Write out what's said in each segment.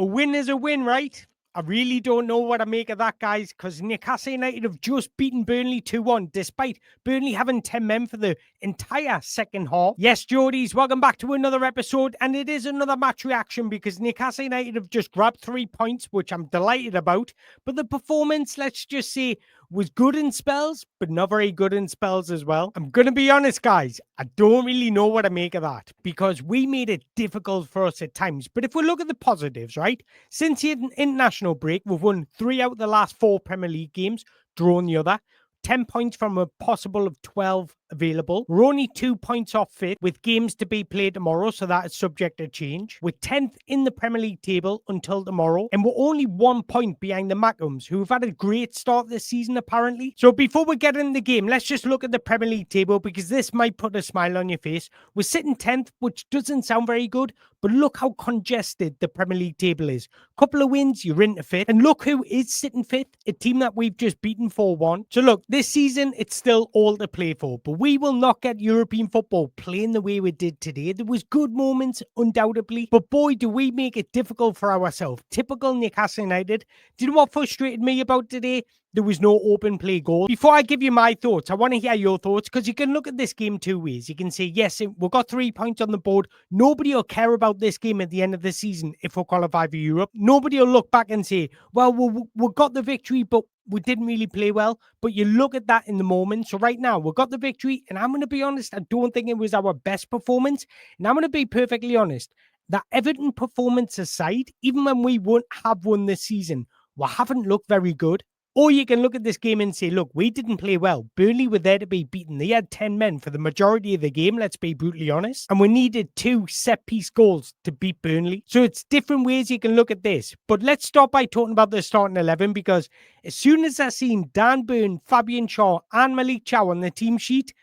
A win is a win, right? I really don't know what to make of that, guys, because Newcastle United have just beaten Burnley 2-1, despite Burnley having 10 men for the entire second half. Yes, Geordies, welcome back to another episode, and it is another match reaction because Newcastle United have just grabbed 3 points, which I'm delighted about, but the performance, let's just say, was good in spells, but not very good in spells as well. I'm going to be honest, guys, I don't really know what to make of that because we made it difficult for us at times. But if we look at the positives, right? Since the international break, we've won 3 out of the last 4 Premier League games, drawn the other. 10 points from a possible of 12 available. We're only 2 points off fifth with games to be played tomorrow, so that is subject to change. We're 10th in the Premier League table until tomorrow, and we're only 1 point behind the Magpies, who have had a great start this season, apparently. So before we get in the game, let's just look at the Premier League table, because this might put a smile on your face. We're sitting 10th, which doesn't sound very good, but look how congested the Premier League table is. Couple of wins, you're into fifth. And look who is sitting fifth, a team that we've just beaten 4-1. So look, this season, it's still all to play for, but we will not get European football playing the way we did today. There was good moments, undoubtedly, but boy, do we make it difficult for ourselves. Typical Newcastle United. Do you know what frustrated me about today? There was no open play goal. Before I give you my thoughts, I want to hear your thoughts, because you can look at this game 2 ways. You can say, yes, we've got 3 points on the board. Nobody will care about this game at the end of the season if we qualify for Europe. Nobody will look back and say, well, we got the victory, but we didn't really play well. But you look at that in the moment. So right now, we got the victory, and I'm going to be honest, I don't think it was our best performance. And I'm going to be perfectly honest, that Everton performance aside, even when we have won this season, we haven't looked very good. Or you can look at this game and say, look, we didn't play well. Burnley were there to be beaten. They had 10 men for the majority of the game, let's be brutally honest. And we needed 2 set-piece goals to beat Burnley. So it's different ways you can look at this. But let's start by talking about the starting 11, because as soon as I seen Dan Burn, Fabian Shaw and Malik Chow on the team sheet,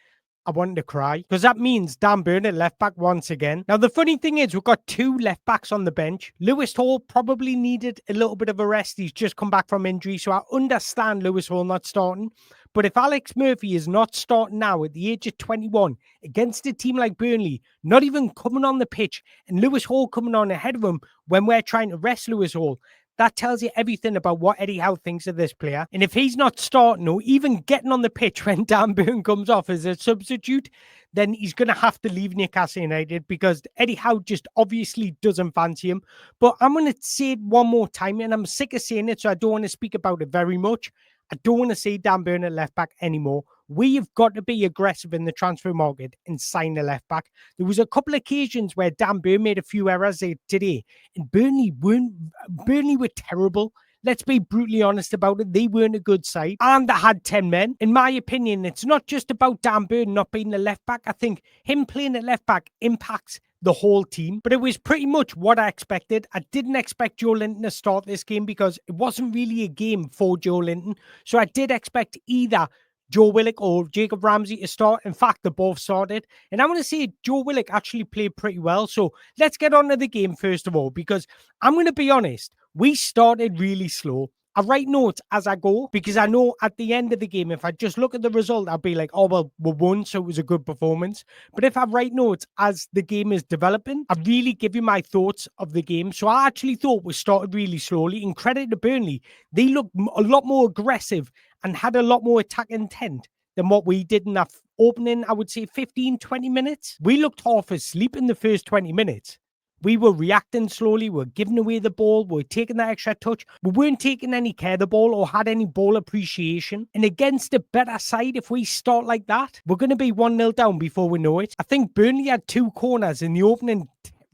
I wanted to cry, because that means Dan Burn at left back once again. Now, the funny thing is, we've got 2 left backs on the bench. Lewis Hall probably needed a little bit of a rest. He's just come back from injury, so I understand Lewis Hall not starting. But if Alex Murphy is not starting now at the age of 21 against a team like Burnley, not even coming on the pitch, and Lewis Hall coming on ahead of him when we're trying to rest Lewis Hall, that tells you everything about what Eddie Howe thinks of this player. And if he's not starting or even getting on the pitch when Dan Burn comes off as a substitute, then he's going to have to leave Newcastle United, because Eddie Howe just obviously doesn't fancy him. But I'm going to say it one more time, and I'm sick of saying it, so I don't want to speak about it very much. I don't want to say Dan Burn at left back anymore. We have got to be aggressive in the transfer market and sign a left back. There was a couple of occasions where Dan Burn made a few errors today, and Burnley were terrible. Let's be brutally honest about it. They weren't a good side, and they had 10 men. In my opinion, it's not just about Dan Burn not being the left back. I think him playing at left back impacts the whole team, but it was pretty much what I expected. I didn't expect Joe Linton to start this game because it wasn't really a game for Joe Linton. So I did expect either Joe Willock or Jacob Ramsey to start. In fact, they both started. And I want to say Joe Willock actually played pretty well. So let's get on to the game first of all, because I'm going to be honest, we started really slow. I write notes as I go, because I know at the end of the game, if I just look at the result, I'll be like, oh, well, we won, so it was a good performance. But if I write notes as the game is developing, I really give you my thoughts of the game. So I actually thought we started really slowly. In credit to Burnley, they looked a lot more aggressive and had a lot more attack intent than what we did in that opening, I would say, 15, 20 minutes. We looked half asleep in the first 20 minutes. We were reacting slowly. We were giving away the ball. We were taking that extra touch. We weren't taking any care of the ball or had any ball appreciation. And against a better side, if we start like that, we're going to be 1-0 down before we know it. I think Burnley had 2 corners in the opening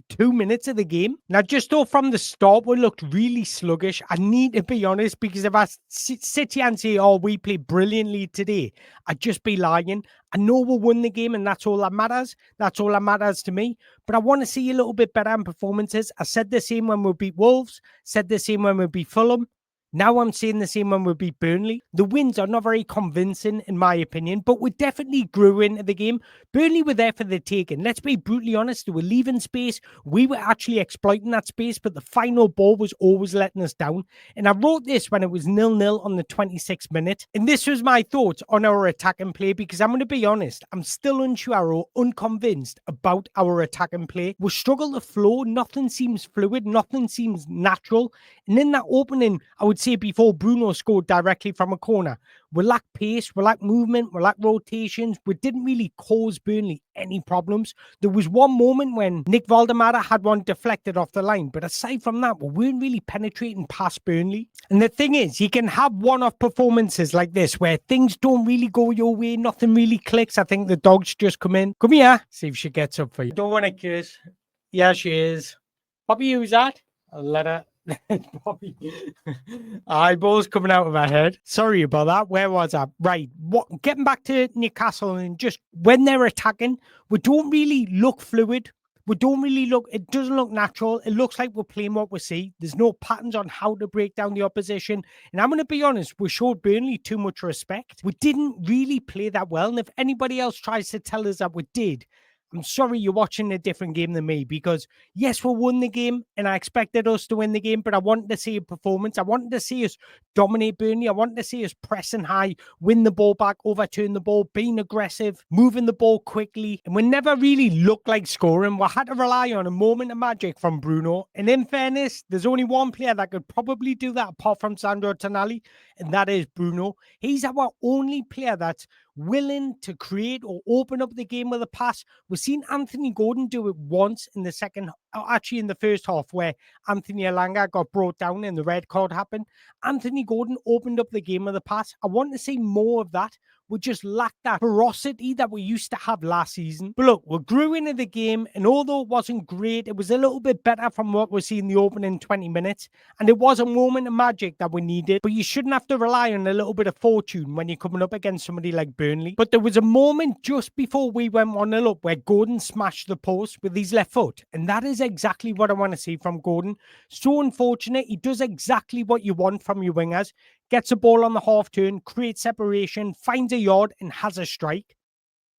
2 minutes of the game. Now, just though from the start, we looked really sluggish. I need to be honest, because if I sit here and say, oh, we played brilliantly today, I'd just be lying. I know we'll win the game, and that's all that matters. That's all that matters to me. But I want to see a little bit better in performances. I said the same when we beat Wolves. Said the same when we beat Fulham. Now I'm saying the same when we beat Burnley. The wins are not very convincing, in my opinion, but we definitely grew into the game. Burnley were there for the taking. Let's be brutally honest, they were leaving space. We were actually exploiting that space, but the final ball was always letting us down. And I wrote this when it was 0-0 on the 26th minute. And this was my thoughts on our attacking play, because I'm going to be honest, I'm still unsure or unconvinced about our attacking play. We struggle to flow. Nothing seems fluid. Nothing seems natural. And in that opening, I would say before Bruno scored directly from a corner, we lack pace, we lack movement, we lack rotations. We didn't really cause Burnley any problems. There was one moment when Nick Valdemara had one deflected off the line, but aside from that, we weren't really penetrating past Burnley. And the thing is, you can have one-off performances like this where things don't really go your way, nothing really clicks. I think the dog's just come in. Come here, see if she gets up for you. Don't want to kiss. Yeah, she is. Poppy, who's that? I'll let her. Bobby. Eyeballs coming out of her head. Sorry about that. Where was I? Right. Getting back to Newcastle, and just when they're attacking, we don't really look fluid. We don't really look, it doesn't look natural. It looks like we're playing what we see. There's no patterns on how to break down the opposition. And I'm going to be honest, we showed Burnley too much respect. We didn't really play that well. And if anybody else tries to tell us that we did, I'm sorry you're watching a different game than me, because yes, we won the game and I expected us to win the game, but I wanted to see a performance. I wanted to see us dominate Burnley. I wanted to see us pressing high, win the ball back, overturn the ball, being aggressive, moving the ball quickly. And we never really looked like scoring. We had to rely on a moment of magic from Bruno. And in fairness, there's only one player that could probably do that apart from Sandro Tonali, and that is Bruno. He's our only player that's willing to create or open up the game with a pass. We've seen Anthony Gordon do it once in the in the first half, where Anthony Elanga got brought down and the red card happened. Anthony Gordon opened up the game with a pass. I want to see more of that. We just lack that ferocity that we used to have last season. But look, we grew into the game, and although it wasn't great, it was a little bit better from what we see in the opening 20 minutes. And it was a moment of magic that we needed. But you shouldn't have to rely on a little bit of fortune when you're coming up against somebody like Burnley. But there was a moment just before we went 1-0 up where Gordon smashed the post with his left foot. And that is exactly what I want to see from Gordon. So unfortunate. He does exactly what you want from your wingers. Gets a ball on the half turn, creates separation, finds a yard, and has a strike.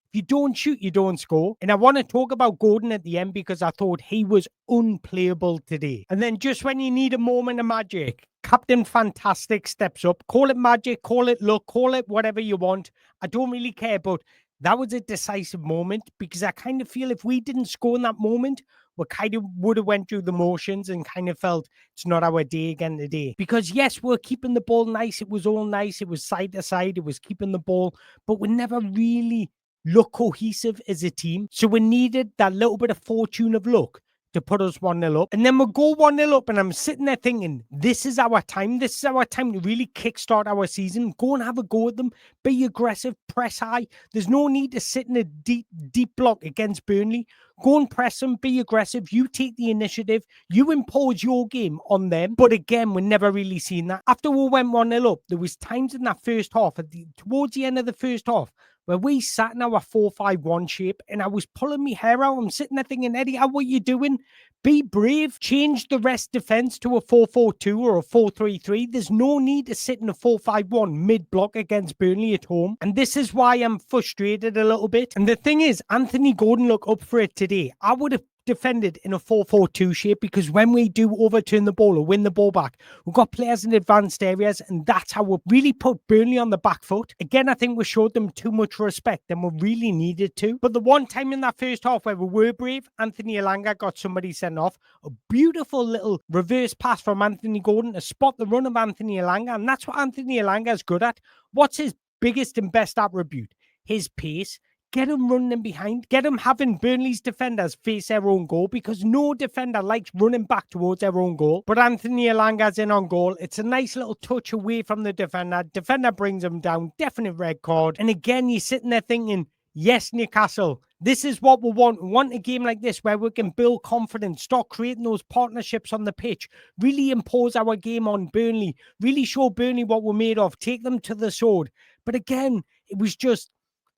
If you don't shoot, you don't score. And I want to talk about Gordon at the end, because I thought he was unplayable today. And then just when you need a moment of magic, Captain Fantastic steps up. Call it magic, call it luck, call it whatever you want. I don't really care, but that was a decisive moment, because I kind of feel if we didn't score in that moment, we kind of would have went through the motions and kind of felt it's not our day again today. Because yes, we're keeping the ball nice. It was all nice. It was side to side. It was keeping the ball, but we never really look cohesive as a team. So we needed that little bit of fortune of luck to put us 1-0 up. And then we'll go 1-0 up, and I'm sitting there thinking, this is our time. This is our time to really kickstart our season. Go and have a go at them. Be aggressive. Press high. There's no need to sit in a deep block against Burnley. Go and press them. Be aggressive. You take the initiative. You impose your game on them. But again, we're never really seeing that. After we went 1-0 up, there was times in that first half, towards the end of the first half, where we sat in our 4-5-1 shape, and I was pulling my hair out. I'm sitting there thinking, Eddie, what are you doing? Be brave. Change the rest defense to a 4-4-2 or a 4-3-3. There's no need to sit in a 4-5-1 mid-block against Burnley at home. And this is why I'm frustrated a little bit. And the thing is, Anthony Gordon looked up for it today. I would have defended in a 4-4-2 shape, because when we do overturn the ball or win the ball back, we've got players in advanced areas, and that's how we really put Burnley on the back foot. Again, I think we showed them too much respect than we really needed to. But the one time in that first half where we were brave, Anthony Elanga got somebody sent off. A beautiful little reverse pass from Anthony Gordon to spot the run of Anthony Elanga, and that's what Anthony Elanga is good at. What's his biggest and best attribute? His pace. Get him running behind. Get him having Burnley's defenders face their own goal, because no defender likes running back towards their own goal. But Anthony Elanga's in on goal. It's a nice little touch away from the defender. Defender brings him down. Definite red card. And again, you're sitting there thinking, yes, Newcastle, this is what we want. We want a game like this where we can build confidence, start creating those partnerships on the pitch, really impose our game on Burnley, really show Burnley what we're made of, take them to the sword. But again, it was just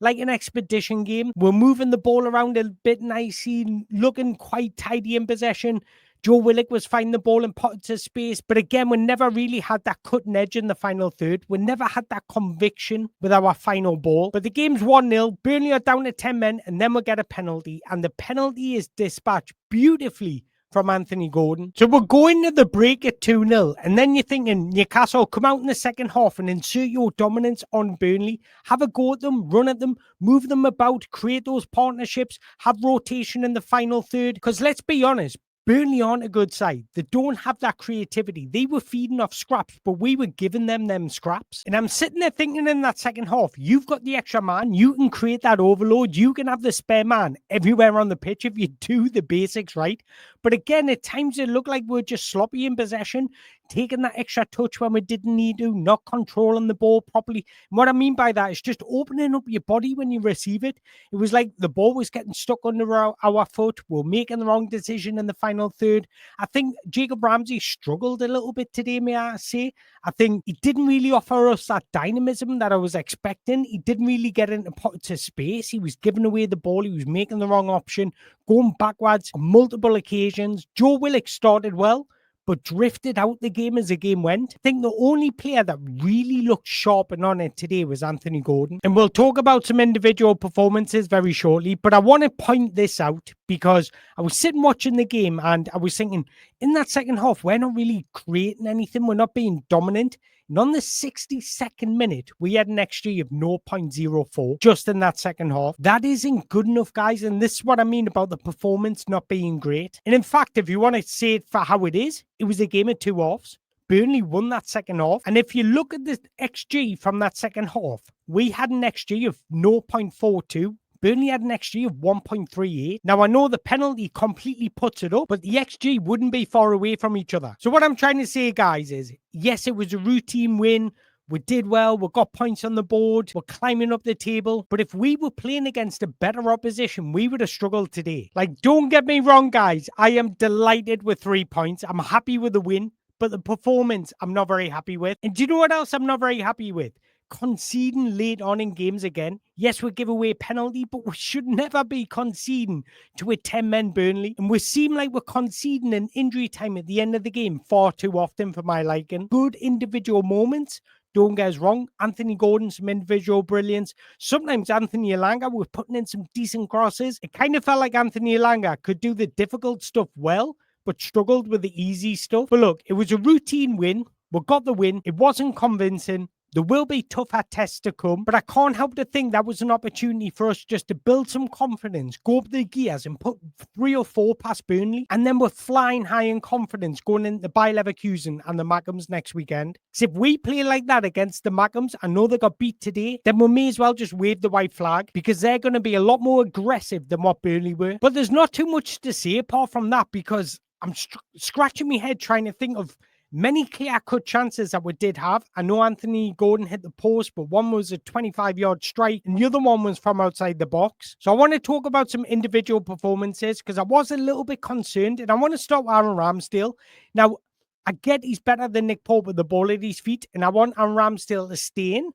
like an expedition game. We're moving the ball around a bit nicely, looking quite tidy in possession. Joe Willock was finding the ball and put it to space. But again, we never really had that cutting edge in the final third. We never had that conviction with our final ball. But the game's 1-0. Burnley are down to 10 men, and then we'll get a penalty. And the penalty is dispatched beautifully from Anthony Gordon. So we're going to the break at 2-0. And then you're thinking, Newcastle, come out in the second half and insert your dominance on Burnley. Have a go at them, run at them, move them about, create those partnerships, have rotation in the final third. Because let's be honest, Burnley aren't a good side. They don't have that creativity. They were feeding off scraps, but we were giving them scraps. And I'm sitting there thinking in that second half, you've got the extra man. You can create that overload. You can have the spare man everywhere on the pitch if you do the basics right. But again, at times it looked like we're just sloppy in possession, taking that extra touch when we didn't need to, not controlling the ball properly. And what I mean by that is just opening up your body when you receive it. It was like the ball was getting stuck under our foot. We're making the wrong decision in the final third. I think Jacob Ramsey struggled a little bit today, may I say. I think he didn't really offer us that dynamism that I was expecting. He didn't really get into space. He was giving away the ball. He was making the wrong option, going backwards on multiple occasions. Joe Willock started well, but drifted out the game as the game went. I think the only player that really looked sharp and on it today was Anthony Gordon. And we'll talk about some individual performances very shortly, but I want to point this out because I was sitting watching the game and I was thinking, in that second half, we're not really creating anything. We're not being dominant. And on the 62nd minute, we had an XG of 0.04 just in that second half. That isn't good enough, guys. And this is what I mean about the performance not being great. And in fact, if you want to say it for how it is, it was a game of two halves. Burnley won that second half. And if you look at the XG from that second half, we had an XG of 0.42. Burnley had an XG of 1.38. Now, I know the penalty completely puts it up, but the XG wouldn't be far away from each other. So what I'm trying to say, guys, is yes, it was a routine win. We did well. We got points on the board. We're climbing up the table. But if we were playing against a better opposition, we would have struggled today. Like, don't get me wrong, guys. I am delighted with 3 points. I'm happy with the win. But the performance, I'm not very happy with. And do you know what else I'm not very happy with? Conceding late on in games again. Yes, we give away a penalty, but we should never be conceding to a 10-men Burnley. And we seem like we're conceding an injury time at the end of the game far too often for my liking. Good individual moments. Don't get us wrong. Anthony Gordon, some individual brilliance. Sometimes Anthony Elanga was putting in some decent crosses. It kind of felt like Anthony Elanga could do the difficult stuff well, but struggled with the easy stuff. But look, it was a routine win. We got the win. It wasn't convincing. There will be tougher tests to come, but I can't help to think that was an opportunity for us just to build some confidence, go up the gears and put 3 or 4 past Burnley, and then we're flying high in confidence going into Bayer Leverkusen and the Magpies next weekend. Because if we play like that against the Magpies, I know they got beat today, then we may as well just wave the white flag because they're going to be a lot more aggressive than what Burnley were. But there's not too much to say apart from that because I'm scratching my head trying to think of many clear-cut chances that we did have. I know Anthony Gordon hit the post, but one was a 25-yard strike, and the other one was from outside the box. So I want to talk about some individual performances because I was a little bit concerned, and I want to start with Aaron Ramsdale. Now, I get he's better than Nick Pope with the ball at his feet, and I want Aaron Ramsdale to stay in.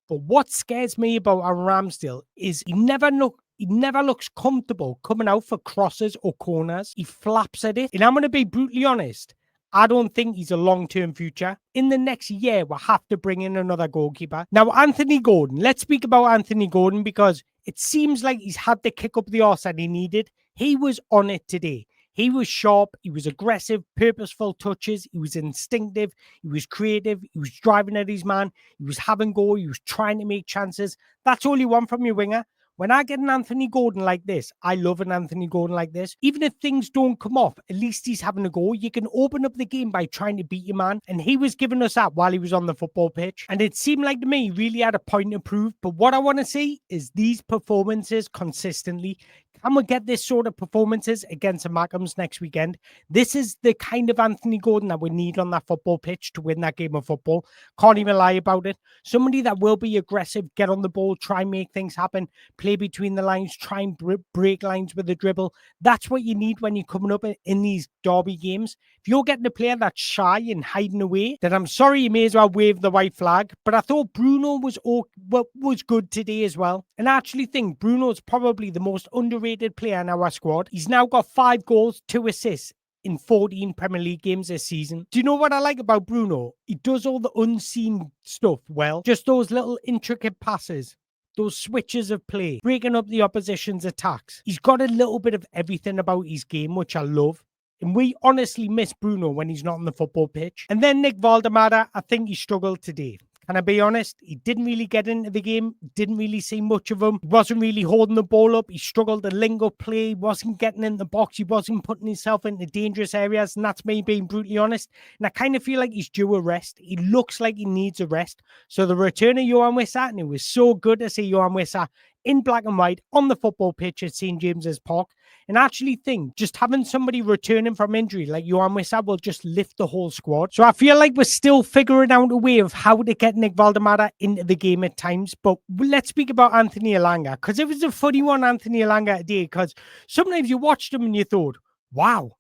But what scares me about Aaron Ramsdale is he never looks comfortable coming out for crosses or corners. He flaps at it. And I'm going to be brutally honest. I don't think he's a long-term future. In the next year, we'll have to bring in another goalkeeper. Now, Anthony Gordon. Let's speak about Anthony Gordon because it seems like he's had the kick up the arse that he needed. He was on it today. He was sharp. He was aggressive, purposeful touches. He was instinctive. He was creative. He was driving at his man. He was having goal. He was trying to make chances. That's all you want from your winger. When I get an Anthony Gordon like this, I love an Anthony Gordon like this. Even if things don't come off, at least he's having a go. You can open up the game by trying to beat your man. And he was giving us that while he was on the football pitch. And it seemed like to me, he really had a point to prove. But what I want to see is these performances consistently. Can we get this sort of performances against the Magpies next weekend? This is the kind of Anthony Gordon that we need on that football pitch to win that game of football. Can't even lie about it. Somebody that will be aggressive, get on the ball, try and make things happen, play between the lines, try and break lines with the dribble. That's what you need when you're coming up in these derby games. If you're getting a player that's shy and hiding away, then I'm sorry, you may as well wave the white flag. But I thought Bruno was good today as well. And I actually think Bruno's probably the most underrated player in our squad. He's now got 5 goals, 2 assists in 14 Premier League games this season. Do you know what I like about Bruno? He does all the unseen stuff well. Just those little intricate passes, those switches of play, breaking up the opposition's attacks. He's got a little bit of everything about his game, which I love. And we honestly miss Bruno when he's not on the football pitch. And then Nick Valdemara, I think he struggled today. Can I be honest? He didn't really get into the game. Didn't really see much of him. He wasn't really holding the ball up. He struggled to link up play. He wasn't getting in the box. He wasn't putting himself into dangerous areas. And that's me being brutally honest. And I kind of feel like he's due a rest. He looks like he needs a rest. So the return of Yoane Wissa, and it was so good to see Yoane Wissa in black and white on the football pitch at St. James's Park. And I actually think just having somebody returning from injury like Yoane Wissa will just lift the whole squad. So I feel like we're still figuring out a way of how to get Nick Valdemara into the game at times. But let's speak about Anthony Elanga, because it was a funny one, Anthony Elanga, today, because sometimes you watched him and you thought, wow,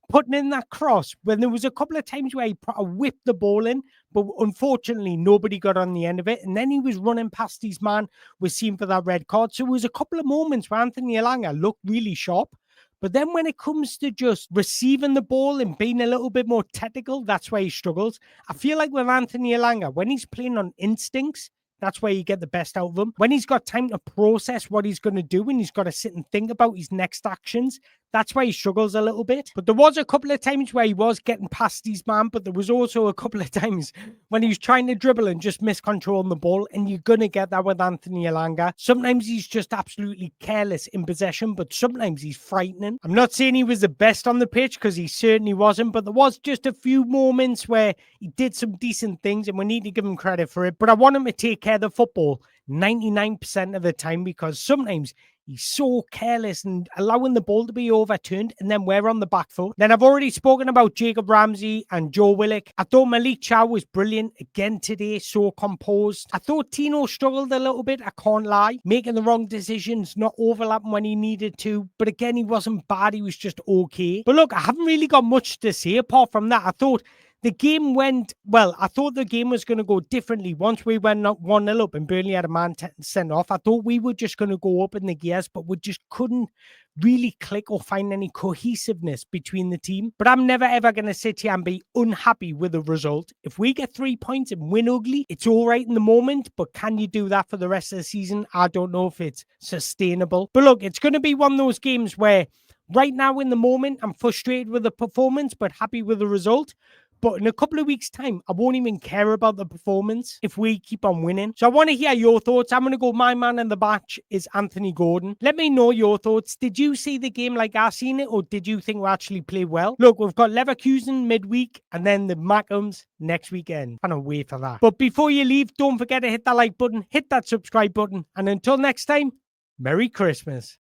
putting in that cross when there was a couple of times where he whipped the ball in, but unfortunately nobody got on the end of it. And then he was running past his man, was seen for that red card. So it was a couple of moments where Anthony Elanga looked really sharp. But then when it comes to just receiving the ball and being a little bit more technical, that's where he struggles. I feel like with Anthony Elanga, when he's playing on instincts, that's where you get the best out of him. When he's got time to process what he's going to do and he's got to sit and think about his next actions, that's why he struggles a little bit. But there was a couple of times where he was getting past his man, but there was also a couple of times when he was trying to dribble and just miscontrolling the ball, and you're going to get that with Anthony Elanga. Sometimes he's just absolutely careless in possession, but sometimes he's frightening. I'm not saying he was the best on the pitch, because he certainly wasn't, but there was just a few moments where he did some decent things, and we need to give him credit for it. But I want him to take care of the football 99% of the time, because sometimes he's so careless and allowing the ball to be overturned, and then we're on the back foot. Then I've already spoken about Jacob Ramsey and Joe Willock. I thought Malik Chow was brilliant again today, so composed. I thought Tino struggled a little bit, I can't lie. Making the wrong decisions, not overlapping when he needed to. But again, he wasn't bad, he was just okay. But look, I haven't really got much to say apart from that. I thought the game went, well, I thought the game was going to go differently. Once we went 1-0 up and Burnley had a man sent off, I thought we were just going to go up in the gears, but we just couldn't really click or find any cohesiveness between the team. But I'm never ever going to sit here and be unhappy with the result. If we get 3 points and win ugly, it's all right in the moment, but can you do that for the rest of the season? I don't know if it's sustainable. But look, it's going to be one of those games where right now in the moment, I'm frustrated with the performance, but happy with the result. But in a couple of weeks' time, I won't even care about the performance if we keep on winning. So I want to hear your thoughts. I'm going to go, my man in the match is Anthony Gordon. Let me know your thoughts. Did you see the game like I seen it, or did you think we actually played well? Look, we've got Leverkusen midweek and then the Magpies next weekend. Can't wait for that. But before you leave, don't forget to hit that like button, hit that subscribe button. And until next time, Merry Christmas.